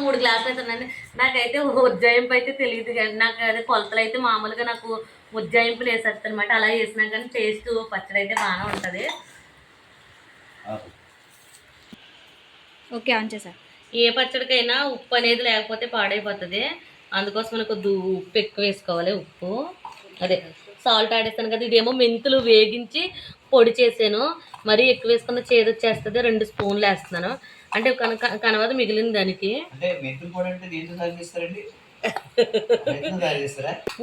3 గ్లాసులు అవుతుందండి. నాకైతే ఉజ్జాయింపు అయితే తెలియదు కానీ నాకు అదే కొలతలు అయితే మామూలుగా నాకు ఉజ్జాయింపులు వేసేస్తాను అనమాట. అలా వేసినా కానీ టేస్ట్ పచ్చడి అయితే బాగానే ఉంటుంది. ఓకే ఆన్ చేసా. ఏ పచ్చడికైనా ఉప్పు అనేది లేకపోతే పాడైపోతుంది. అందుకోసం మనకు ఉప్పు ఎక్కువ వేసుకోవాలి. ఉప్పు అదే సాల్ట్ ఆడేస్తాను కదా. ఇదేమో మెంతులు వేగించి పొడి చేసాను. మరీ ఎక్కువ వేసుకున్న చేదు వచ్చేస్తుంది. 2 స్పూన్లు వేస్తున్నాను. అంటే కనవద మిగిలిన దానికి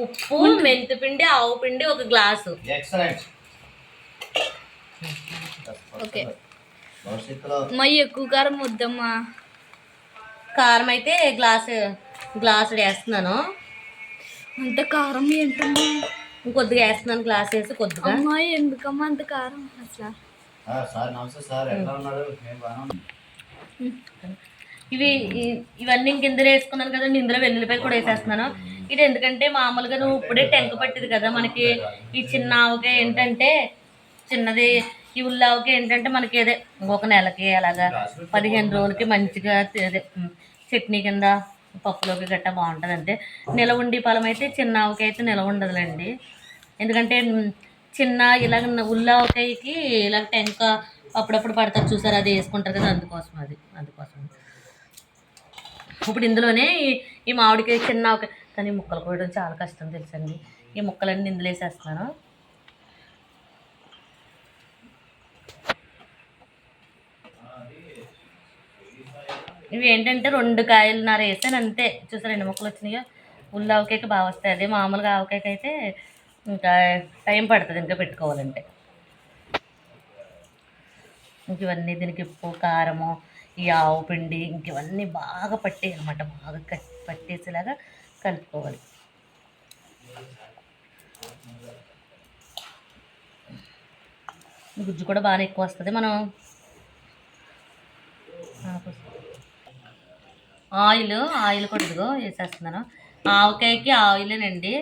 ఉప్పు, మెంతిపిండి, ఆవు పిండి 1 గ్లాసు. ఓకే మళ్ళీ ఎక్కువ కారం వద్దమ్మా. కారం అయితే గ్లాసు వేస్తున్నాను. అంత కారం ఏంటమ్మా? ఇంకొద్దిగా వేస్తున్నాను. గ్లాస్ వేసి కొద్దిగా. అమ్మాయి ఎందుకమ్మా అంత కారం అసలు? ఇవన్నీ ఇందులో వేసుకున్నాను కదండి. ఇందులో వెల్లుల్లిపాయ కూడా వేసేస్తున్నాను. ఇది ఎందుకంటే మామూలుగా నువ్వు ఇప్పుడే టెంక పట్టింది కదా మనకి. ఈ చిన్న ఆవకాయ ఏంటంటే చిన్నది, ఈ ఉల్లావకాయ ఏంటంటే మనకి అదే 1 నెలకి అలాగా 15 రోజులకి మంచిగా అదే చట్నీ కింద పప్పులోకి గట్టా బాగుంటుంది. అంతే నిలవ ఉండి ఫలం అయితే చిన్న ఆవకాయ అయితే నిలవ ఉండదులేండి. ఎందుకంటే చిన్న ఇలాగ ఉల్లావకాయకి ఇలాగ టెంక అప్పుడప్పుడు పడతారు చూసారు, అది వేసుకుంటారు కదా, అందుకోసం ఇప్పుడు ఇందులోనే ఈ మామిడికాయ చిన్న ఆవకాయ కానీ ముక్కలు కోయడం చాలా కష్టం తెలుసండి. ఈ ముక్కలన్నీ ఇందులో వేసేస్తున్నాను. ఇవి ఏంటంటే 2 కాయలున్నర వేసాను అంతే. చూసారు 2 ముక్కలు వచ్చినాయో. ఉల్లి ఆవకాయకి బాగా వస్తాయి. అదే మామూలుగా ఆవకాయకి అయితే ఇంకా టైం పడుతుంది ఇంకా పెట్టుకోవాలంటే. ఇంక ఇవన్నీ దీనికి ఉప్పు, కారము, ఈ ఆవు పిండి ఇంక ఇవన్నీ బాగా పట్టేయి అనమాట. బాగా పట్టేసేలాగా కలుపుకోవాలి. గుజ్జు కూడా బాగా ఎక్కువ వస్తుంది. మనం ఆయిల్ కూడా ఇదిగో వేసేస్తున్నాను. ఆవకాయకి ఆయిలేనండి.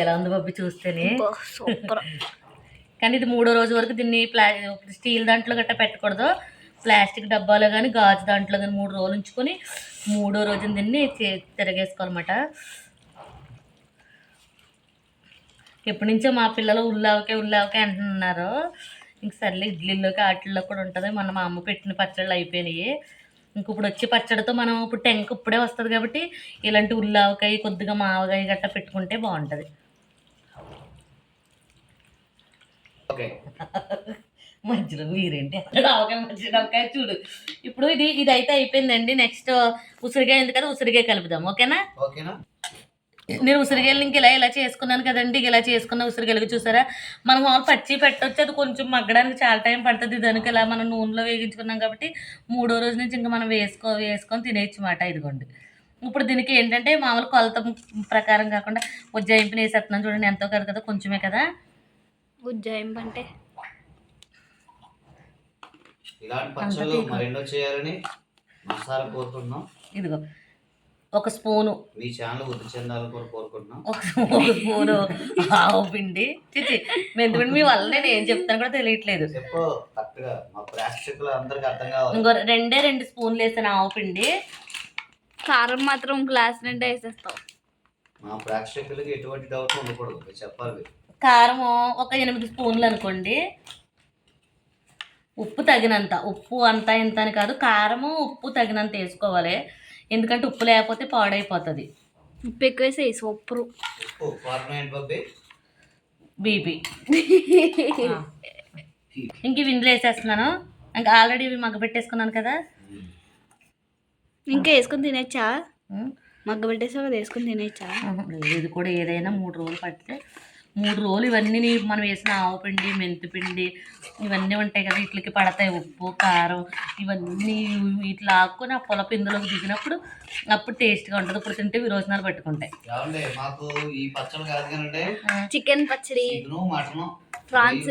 ఎలా ఉంది బాబు చూస్తేనే సూపర్. కానీ ఇది 3వ రోజు వరకు దీన్ని స్టీల్ దాంట్లో గట్టా పెట్టకూడదు. ప్లాస్టిక్ డబ్బాలో కానీ గాజు దాంట్లో కానీ 3 రోజులు ఉంచుకొని 3వ రోజున దీన్ని తిరగేసుకోవాలన్నమాట. ఎప్పటి నుంచో మా పిల్లలు ఉల్లావకాయ అంటున్నారు. ఇంక సర్లే ఇడ్లీలోకి వాటిల్లో కూడా ఉంటుంది. మా అమ్మ పెట్టిన పచ్చళ్ళు అయిపోయినాయి. ఇంక ఇప్పుడు వచ్చే పచ్చడితో మనం ఇప్పుడు టెంక ఇప్పుడే వస్తుంది కాబట్టి ఇలాంటి ఉల్లావకాయ కొద్దిగా మావకాయ గట్టా పెట్టుకుంటే బాగుంటుంది. మధ్యలో మీరేంటి ఆవకాయ మధ్యలో చూడు. ఇప్పుడు ఇది అయితే అయిపోయిందండి. నెక్స్ట్ ఉసిరికాయ ఉంది కదా, ఉసిరికాయ కలుపుదాం. ఓకేనా? నేను ఉసిరికాయలు ఇంక ఇలా చేసుకున్నాను కదండి. ఇలా చేసుకున్న ఉసిరికాయలు చూసారా, మనం పచ్చి పెట్టవచ్చు. అది కొంచెం మగ్గడానికి చాలా టైం పడుతుంది. దానికి ఇలా మనం నూనెలో వేగించుకున్నాం కాబట్టి 3వ రోజు నుంచి ఇంకా మనం వేసుకొని తినేయచ్చు మాట. ఇదిగోండి. ఇప్పుడు దీనికి ఏంటంటే మామూలు కొలత ప్రకారం కాకుండా ఉజ్జాయింపుని వేసేస్తున్నాను. చూడండి ఎంతో కాదు కదా, కొంచెమే కదా. ఉజ్జాయింపు అంటే ఇదిగో 1 స్పూను, 1 స్పూను ఆవు పిండి. మెంతిపిండి మీ వల్ల నేను ఏం చెప్తాను కూడా తెలియట్లేదు. ఇంకో 2 స్పూన్లు వేసాను ఆవు పిండి. కారం మాత్రం గ్లాస్ నిండా వేసేస్తావు. కారము ఒక 8 స్పూన్లు అనుకోండి. ఉప్పు తగినంత, ఉప్పు అంతా ఇంత అని కాదు, కారము ఉప్పు తగినంత వేసుకోవాలి. ఎందుకంటే ఉప్పు లేకపోతే పాడైపోతుంది. ఉప్పు ఎక్కువ వేసేయి సూపరు. బీపీ ఇంక ఇవి ఇందులో వేసేస్తున్నాను. ఇంకా ఆల్రెడీ ఇవి మగ్గ పెట్టేసుకున్నాను కదా. ఇంకా వేసుకొని తినేచ్చా? మగ్గ పెట్టేసా కదా, వేసుకొని తినేచ్చా? ఇది కూడా ఏదైనా 3 రోజులు పట్టితే 3 రోజులు ఇవన్నీ మనం వేసిన ఆవు పిండి, మెంతిపిండి ఇవన్నీ ఉంటాయి కదా, వీటికి పడతాయి. ఉప్పు, కారం ఇవన్నీ వీటిలో ఆకుని ఆ పొలపు ఇందులోకి దిగినప్పుడు అప్పుడు టేస్ట్గా ఉంటుంది. ఇప్పుడు తింటే విరోచనాలు పట్టుకుంటాయి. చికెన్ పచ్చడి, ప్రాన్స్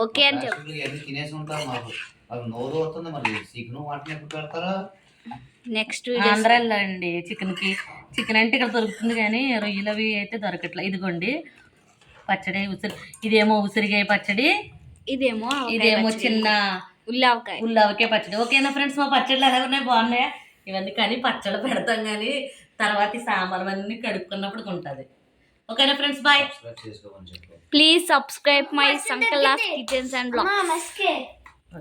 ఓకే అని చెప్పి తినేసి ఉంటారు. మాకు నోరు వస్తుంది. మరి చికెన్ వాటిని ఎప్పుడు పెడతారా? నెక్స్ట్ ఆంధ్ర వెళ్ళండి చికెన్కి. చికెన్ అంటే ఇక్కడ దొరుకుతుంది కానీ రొయ్యలు అవి అయితే దొరకట్లే. ఇదిగోండి పచ్చడి ఉసిరి, ఇదేమో ఉసిరికాయ పచ్చడి, ఇదేమో ఇదేమో చిన్న ఉల్లావకాయ ఉల్లావకాయ పచ్చడి. ఓకేనా ఫ్రెండ్స్, మా పచ్చళ్ళు ఎలా ఉన్నాయి, బాగున్నాయా? ఇవన్నీ కానీ పచ్చళ్ళు పెడతాం కానీ తర్వాత ఈ సాంబార్ అన్నీ కడుక్కున్నప్పుడు ఉంటుంది. ఓకేనా friends, bye. Please subscribe my సంకలాస్ కిచెన్స్ అండ్ బ్లాగ్స్.